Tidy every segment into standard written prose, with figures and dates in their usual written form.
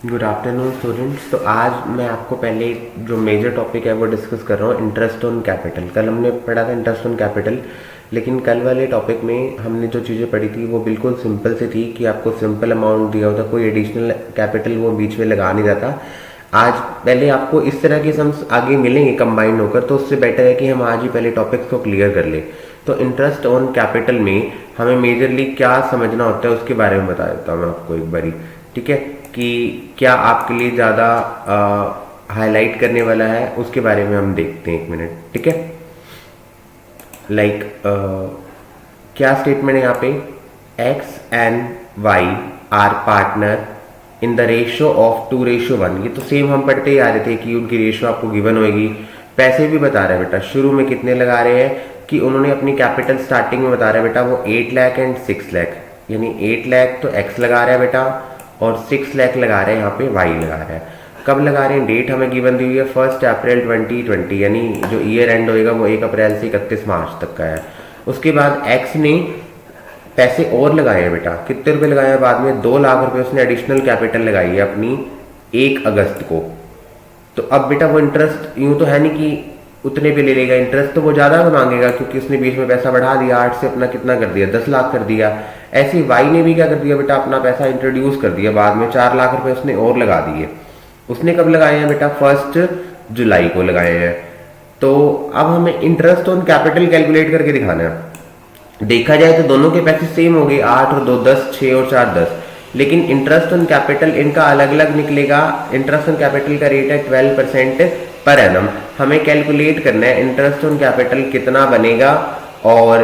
Good afternoon students. तो आज मैं आपको पहले जो मेजर टॉपिक है वो डिस्कस कर रहा हूँ, इंटरेस्ट ऑन कैपिटल। कल हमने पढ़ा था इंटरेस्ट ऑन कैपिटल, लेकिन कल वाले टॉपिक में हमने जो चीज़ें पढ़ी थी वो बिल्कुल सिंपल सी थी कि आपको सिंपल अमाउंट दिया होता, कोई एडिशनल कैपिटल वो बीच में लगा नहीं रहता। आज पहले आपको इस तरह के सम्स आगे मिलेंगे कंबाइंड होकर, तो उससे बेटर है कि हम आज ही पहले टॉपिक्स को क्लियर कर ले। तो इंटरेस्ट ऑन कैपिटल में हमें मेजरली क्या समझना होता है उसके बारे में बता देता हूँ मैं आपको एक बारी, ठीक है, कि क्या आपके लिए ज़्यादा हाईलाइट करने वाला है उसके बारे में हम देखते हैं एक मिनट, ठीक है। लाइक क्या स्टेटमेंट है यहाँ पे, X and Y are partner in the ratio of 2:1। ये तो सेम हम पढ़ते ही आ रहे थे कि उनकी रेशियो आपको गिवन होगी। पैसे भी बता रहे हैं बेटा, शुरू में कितने लगा रहे हैं कि उन्होंने अपनी कैपिटल स्टार्टिंग में बता रहा है बेटा वो 8 लाख एंड 6 लाख, यानी 8 लाख तो एक्स लगा रहा है बेटा और 6 लाख लगा रहे हैं यहाँ पे वाई लगा रहा है। कब लगा रहे हैं, डेट हमें गिवन दी हुई है 1 अप्रैल 2020, यानी जो ईयर एंड होएगा वो 1 अप्रैल से 31 मार्च तक का है। उसके बाद एक्स ने पैसे और लगाए हैं बेटा, कितने रुपए लगाए हैं बाद में, 2 लाख रुपए उसने एडिशनल कैपिटल लगाई है अपनी 1 अगस्त को। तो अब बेटा वो इंटरेस्ट यूं तो है नहीं कि उतने पे ले लेगा, इंटरेस्ट तो वो ज्यादा मांगेगा क्योंकि उसने बीच में पैसा बढ़ा दिया, 8 से अपना कितना कर दिया, 10 लाख कर दिया। ऐसे वाई ने भी क्या कर दिया बेटा, अपना पैसा इंट्रोड्यूस कर दिया, बाद में 4 लाख रुपए उसने और लगा दिए। उसने कब लगाए हैं बेटा, 1 जुलाई को लगाए हैं। तो अब हमें इंटरेस्ट ऑन कैपिटल कैलकुलेट करके दिखाना है। देखा जाए तो दोनों के पैसे सेम हो गए, 8 और 2 10, 6 और 4 10, लेकिन इंटरेस्ट ऑन कैपिटल इनका अलग अलग निकलेगा। इंटरेस्ट ऑन कैपिटल का रेट है 12% पर एनम। हमें कैलकुलेट करना है इंटरेस्ट ऑन कैपिटल कितना बनेगा और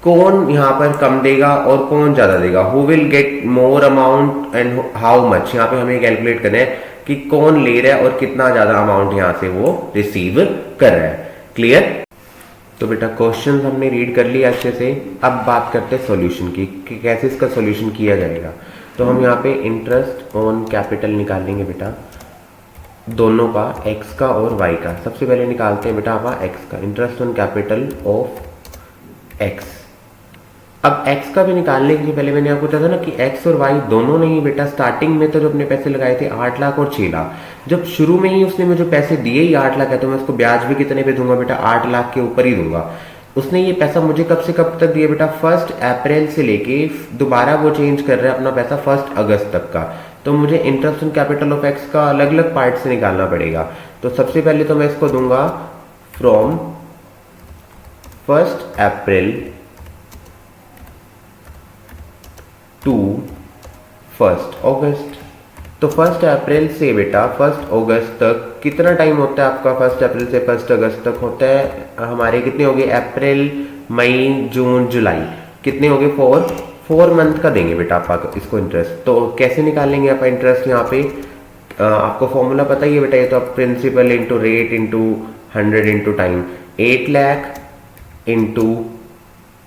कौन यहाँ पर कम देगा और कौन ज्यादा देगा, who will get more amount and how much. यहाँ पे हमें कैलकुलेट करना है कि कौन ले रहा है और कितना ज्यादा अमाउंट यहाँ से वो रिसीव कर रहा है। क्लियर। तो बेटा क्वेश्चन हमने रीड कर लिया अच्छे से, अब बात करते हैं सॉल्यूशन की कि कैसे इसका सॉल्यूशन किया जाएगा। तो हम यहाँ पे इंटरेस्ट ऑन कैपिटल निकालेंगे बेटा, दोनों का, एक्स का और वाई का। सबसे पहले निकालते हैं बेटा आप एक्स का, interest on capital of x. अब एक्स का भी निकालने के लिए पहले मैंने आपको बताया था ना कि एक्स और वाई दोनों ने ही बेटा स्टार्टिंग में तो जो अपने पैसे लगाए थे 8 लाख और 6 लाख, जब शुरू में ही उसने मुझे पैसे दिए ही 8 लाख है तो मैं उसको ब्याज भी कितने पे दूंगा बेटा, 8 लाख के ऊपर ही दूंगा। उसने ये पैसा मुझे कब से कब तक दिया बेटा, 1 अप्रैल से लेके दोबारा वो चेंज कर रहा है अपना पैसा 1 अगस्त तक का। तो मुझे interest on capital of x का अलग अलग पार्ट से निकालना पड़ेगा। तो सबसे पहले तो मैं इसको दूंगा फ्रॉम 1 अप्रैल टू 1 अगस्त। तो 1 अप्रैल से बेटा 1 अगस्त तक कितना टाइम होता है आपका, 1 अप्रैल से 1 अगस्त तक होता है हमारे कितने हो गए, अप्रैल मई जून जुलाई, कितने हो गए, 4 मंथ का देंगे बेटा आप इसको इंटरेस्ट। तो कैसे निकालेंगे आप इंटरेस्ट, यहाँ पे आपको फॉर्मूला पता ही है बेटा, ये तो आप principal into rate into 100 into time, 8 lakh into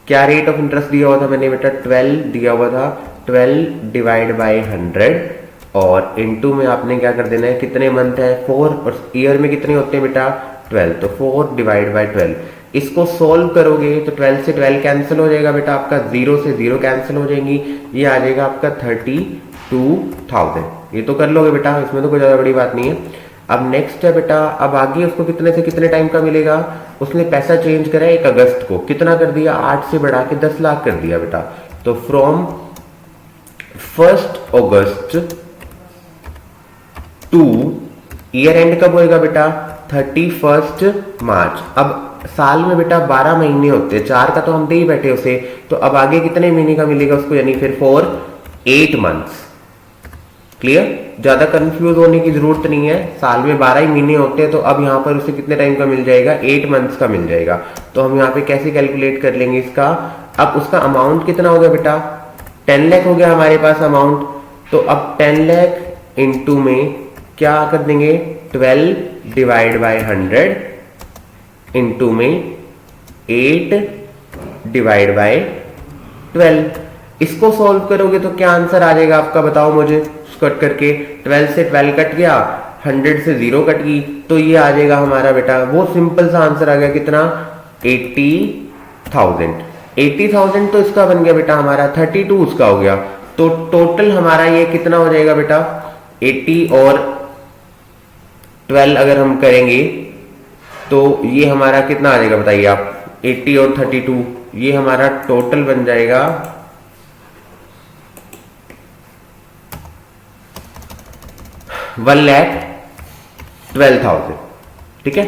क्या रेट ऑफ इंटरेस्ट दिया हुआ था मैंने बेटा, 12 दिया हुआ था, 12 डिवाइड बाय 100 और इनटू में आपने क्या कर देना है, कितने मंथ है 4 और ईयर में कितने होते हैं बेटा 12, तो 4 डिवाइड बाय 12। इसको सोल्व करोगे तो 12 से 12 कैंसिल हो जाएगा बेटा आपका, 0 से 0 कैंसिल हो जाएंगी, ये आ जाएगा आपका 32,000। ये तो कर लोगे बेटा, इसमें तो कोई ज्यादा बड़ी बात नहीं है। अब नेक्स्ट है बेटा, अब आगे उसको कितने से कितने टाइम का मिलेगा, उसने पैसा चेंज करा 1 अगस्त को, कितना कर दिया, 8 से बढ़ा के 10 लाख कर दिया बेटा। तो from 1 August two year and कब होएगा बेटा, 31 मार्च। अब साल में बेटा 12 महीने होते हैं, 4 का तो हम दे ही बैठे उसे, तो अब आगे कितने महीने का मिलेगा उसको, यानी फिर 8 मंथ्स। क्लियर, ज्यादा कंफ्यूज होने की जरूरत नहीं है, साल में 12 ही महीने होते हैं, तो अब यहाँ पर उसे कितने टाइम का मिल जाएगा, 8 मंथ्स का मिल जाएगा। तो हम यहाँ पे कैसे कैलकुलेट कर लेंगे इसका, अब उसका अमाउंट कितना हो गया बेटा, 10 लाख हो गया हमारे पास अमाउंट। तो अब 10 लाख इंटू में क्या कर देंगे, 12 डिवाइड बाय 100 इंटू में 8 डिवाइड बाय 12। इसको सॉल्व करोगे तो क्या आंसर आ जाएगा आपका, बताओ मुझे, कट करके 12 से 12 कट गया, 100 से 0 कट गई, तो ये आ जाएगा हमारा बेटा वो सिंपल सा आंसर आ गया, कितना, 80,000। 80,000 तो इसका बन गया बेटा हमारा, 32 उसका हो गया। तो टोटल हमारा ये कितना हो जाएगा बेटा, 80 और 12 अगर हम करेंगे तो ये हमारा कितना आ जाएगा बताइए आप। 80 और 32 ये हमारा टोटल बन जाएगा 1,12,000। ठीक है,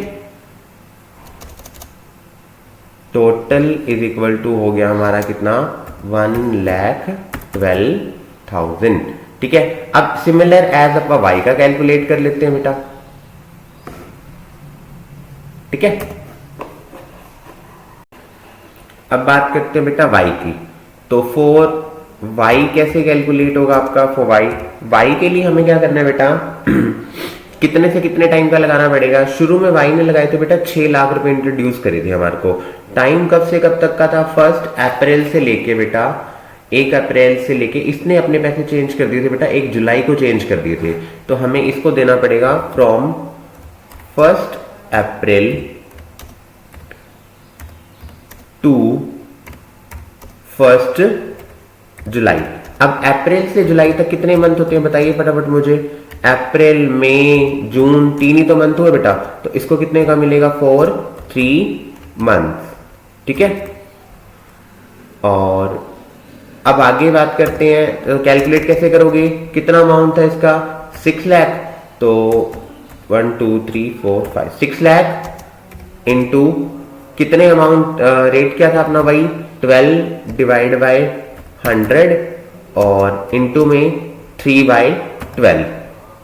टोटल इज इक्वल टू हो गया हमारा कितना 1,12,000। ठीक है, अब सिमिलर एज अपना वाई का कैलकुलेट कर लेते हैं बेटा। ठीक है, अब बात करते हैं बेटा वाई की। तो फॉर वाई कैसे कैलकुलेट होगा आपका फॉर वाई। वाई के लिए हमें क्या करना है बेटा कितने से कितने टाइम का लगाना पड़ेगा। शुरू में वाई ने लगाए थे बेटा 6 लाख रुपए इंट्रोड्यूस करे थे हमारे को। टाइम कब से कब तक का था, 1 अप्रैल से लेके बेटा 1 अप्रैल से लेके इसने अपने पैसे चेंज कर दिए थे बेटा 1 जुलाई को चेंज कर दिए थे। तो हमें इसको देना पड़ेगा फ्रॉम 1 अप्रैल टू 1 जुलाई। अब अप्रैल से जुलाई तक कितने मंथ होते हैं बताइए फटाफट मुझे। अप्रैल मई जून 3 ही तो मंथ हुए बेटा, तो इसको कितने का मिलेगा 4 3 मंथ। ठीक है, और अब आगे बात करते हैं तो कैलकुलेट कैसे करोगे, कितना अमाउंट है इसका 6 लाख। तो 1 2 3 4 5 6 लाख इंटू कितने अमाउंट रेट क्या था अपना भाई 12 डिवाइड बाय 100 और इंटू में 3/12।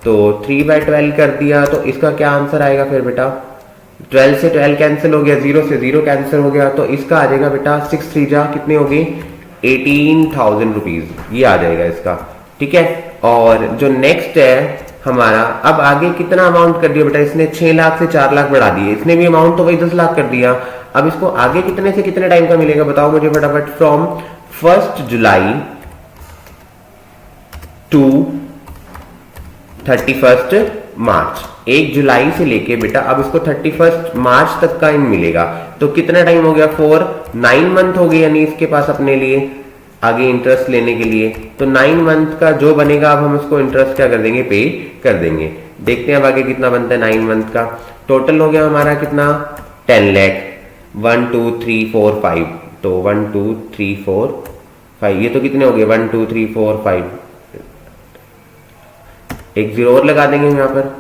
तो 3/12 कर दिया तो इसका क्या आंसर आएगा फिर बेटा। 12 से 12 कैंसिल हो गया, 0 से 0 कैंसिल हो गया, तो इसका आ जाएगा बेटा 6 3 जा कितने हो गए 18,000 रुपीज, ये आ जाएगा इसका। ठीक है, और जो नेक्स्ट है हमारा, अब आगे कितना अमाउंट कर दिया बेटा इसने 6 लाख से 4 लाख बढ़ा दिए, इसने भी अमाउंट तो वही 10 लाख कर दिया। अब इसको आगे कितने से कितने टाइम का मिलेगा बताओ मुझे फटाफट। फ्रॉम 1 जुलाई टू 31 मार्च, 1 जुलाई से लेके बेटा अब इसको 31 मार्च तक का इन मिलेगा। तो कितना टाइम हो गया 4 9 मंथ हो गए, यानी इसके पास अपने लिए आगे इंटरेस्ट लेने के लिए। तो 9 मंथ का जो बनेगा अब हम उसको इंटरेस्ट क्या कर देंगे पे कर देंगे। देखते हैं अब आगे कितना बनता है 9 मंथ का। टोटल हो गया हमारा कितना 10 लाख 1 2 3 4 5। तो 1 2 3 4 5 ये तो कितने हो गए 1 2 3 4 5, एक 0 और लगा देंगे यहां पर,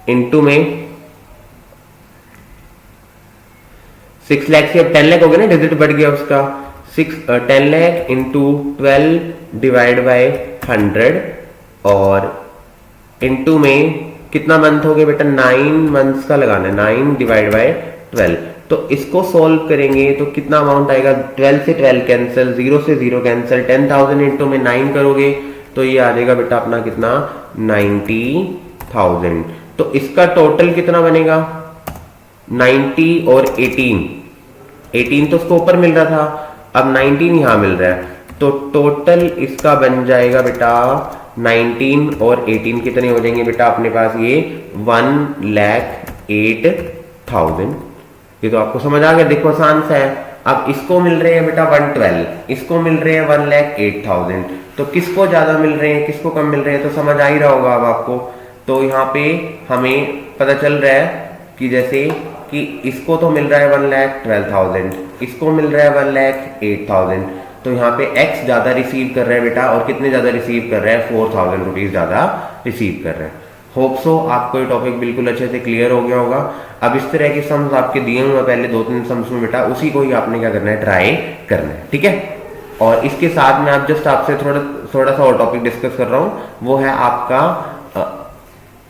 इनटू में 6 लाख से अब 10 लाख हो गया ना, डिजिट बढ़ गया उसका 10 लाख इंटू 12 डिवाइड बाय 100 और इंटू में कितना मंथ हो गया बेटा 9 मंथ्स का लगाना है, 9 डिवाइड बाय 12। तो इसको सॉल्व करेंगे तो कितना अमाउंट आएगा 12 से 12 कैंसिल, 0 से 0 कैंसिल, 10,000 इंटू में 9 करोगे तो ये आ जाएगा बेटा अपना कितना 90,000। तो इसका टोटल कितना बनेगा 90 और 18 तो उसको ऊपर मिल रहा था, अब 19 यहां मिल रहा है, तो टोटल इसका बन जाएगा बेटा 19 और 18 कितने हो जाएंगे बेटा अपने पास ये 1,08,000। ये तो आपको समझ आ गया, देखो आसान सा है। अब इसको मिल रहे हैं बेटा 112, इसको मिल रहे हैं 1,08,000, तो किसको ज्यादा मिल रहे हैं किसको कम मिल रहे हैं तो समझ आ ही रहा होगा अब आपको। तो यहाँ पे हमें पता चल रहा है कि जैसे कि इसको तो मिल रहा है 1,12,000, इसको मिल रहा है 1,08,000, तो यहाँ पे x ज्यादा रिसीव कर रहा है बेटा, और कितने ज्यादा रिसीव कर रहा है 4,000 रुपीज ज्यादा रिसीव कर रहा है। होप सो आपको ये टॉपिक बिल्कुल अच्छे से क्लियर हो गया होगा। अब इस तरह के सम्स आपके दिए हुए पहले 2-3 सम्स में बेटा, उसी को ही आपने क्या करना है ट्राई करना है, ठीक है। और इसके साथ में आप जस्ट आपसे थोड़ा सा और टॉपिक डिस्कस कर रहा हूं, वो है आपका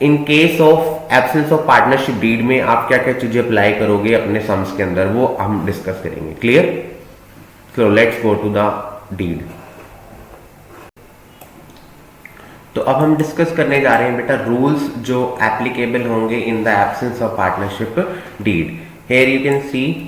in case of absence of partnership deed में आप क्या क्या चीजें अप्लाई करोगे अपने सम्स के अंदर, वो हम डिस्कस करेंगे। Clear? So let's go to the deed. तो अब हम डिस्कस करने जा रहे हैं बेटा रूल्स जो एप्लीकेबल होंगे in the absence of partnership deed. Here you can see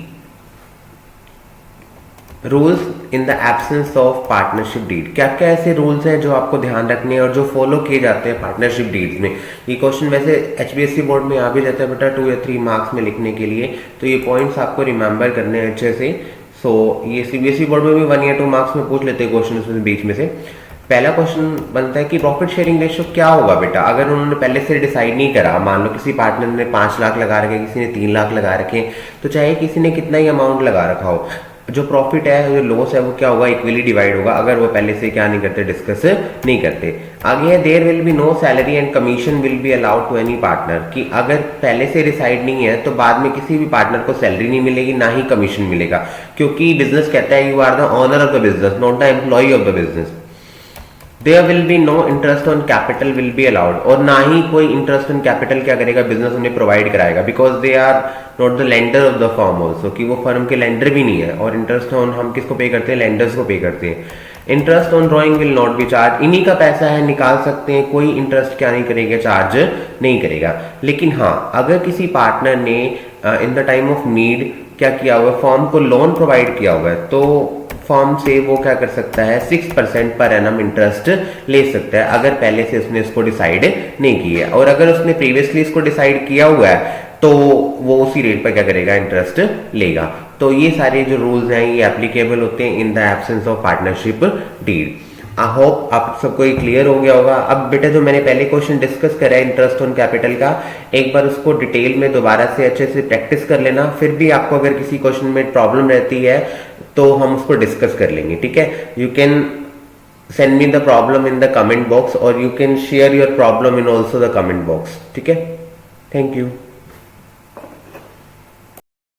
rules in the absence of partnership deed. क्या क्या ऐसे रूल्स हैं जो आपको ध्यान रखने हैं और जो फॉलो किए जाते हैं पार्टनरशिप डीड्स में। ये क्वेश्चन वैसे एचबीएससी बोर्ड में आ भी जाता है बेटा 2 या 3 मार्क्स में लिखने के लिए, तो ये पॉइंट्स आपको रिमेंबर करने हैं अच्छे से। सो ये सीबीएसई बोर्ड में भी 1 या 2 मार्क्स में पूछ लेते हैं क्वेश्चन बीच में से। पहला क्वेश्चन बनता है कि प्रॉफिट शेयरिंग रेशियो क्या होगा बेटा, अगर उन्होंने पहले से डिसाइड नहीं करा, मान लो किसी पार्टनर ने 5 लाख लगा रखे, किसी ने 3 लाख लगा रखे, तो चाहे किसी ने कितना ही अमाउंट लगा रखा हो, जो प्रॉफिट है जो लॉस है वो क्या होगा, इक्वली डिवाइड होगा, अगर वो पहले से क्या नहीं करते, डिस्कस नहीं करते। आगे है there will be no salary and commission will be allowed to any partner, कि अगर पहले से डिसाइड नहीं है तो बाद में किसी भी पार्टनर को सैलरी नहीं मिलेगी, ना ही कमीशन मिलेगा, क्योंकि बिजनेस कहता है you are the owner of the business, not the employee of the business. There will be no interest on capital will be allowed, और ना ही कोई इंटरेस्ट ऑन कैपिटल क्या करेगा, बिजनेस उन्हें प्रोवाइड कराएगा, because they are not the lender of the firm also, कि वो firm के लेंडर भी नहीं है, और इंटरेस्ट ऑन हम किसको पे करते हैं, लेंडर्स को पे करते हैं। Interest on drawing will not be charge, इन्हीं का पैसा है, निकाल सकते हैं, कोई इंटरेस्ट क्या नहीं करेगा, चार्ज नहीं करेगा। लेकिन हाँ, अगर किसी पार्टनर ने in the time of need क्या किया हुआ है, फर्म को लोन प्रोवाइड किया हुआ है, तो फॉर्म से वो क्या कर सकता है, 6% पर एनम इंटरेस्ट ले सकता है, अगर पहले से उसने इसको डिसाइड नहीं किया। और अगर उसने प्रीवियसली इसको डिसाइड किया हुआ है तो वो उसी रेट पर क्या करेगा, इंटरेस्ट लेगा। तो ये सारे जो रूल्स हैं ये एप्लीकेबल होते हैं in the absence of partnership deed. I hope आप सबको ये क्लियर हो गया होगा। अब बेटा जो मैंने पहले क्वेश्चन डिस्कस करा है इंटरेस्ट ऑन कैपिटल का, एक बार उसको डिटेल में दोबारा से अच्छे से प्रैक्टिस कर लेना, फिर भी आपको अगर किसी क्वेश्चन में प्रॉब्लम रहती है तो हम उसको डिस्कस कर लेंगे, ठीक है। You can send me the problem in the comment box, और you can share your problem in also the comment box, ठीक है। Thank you.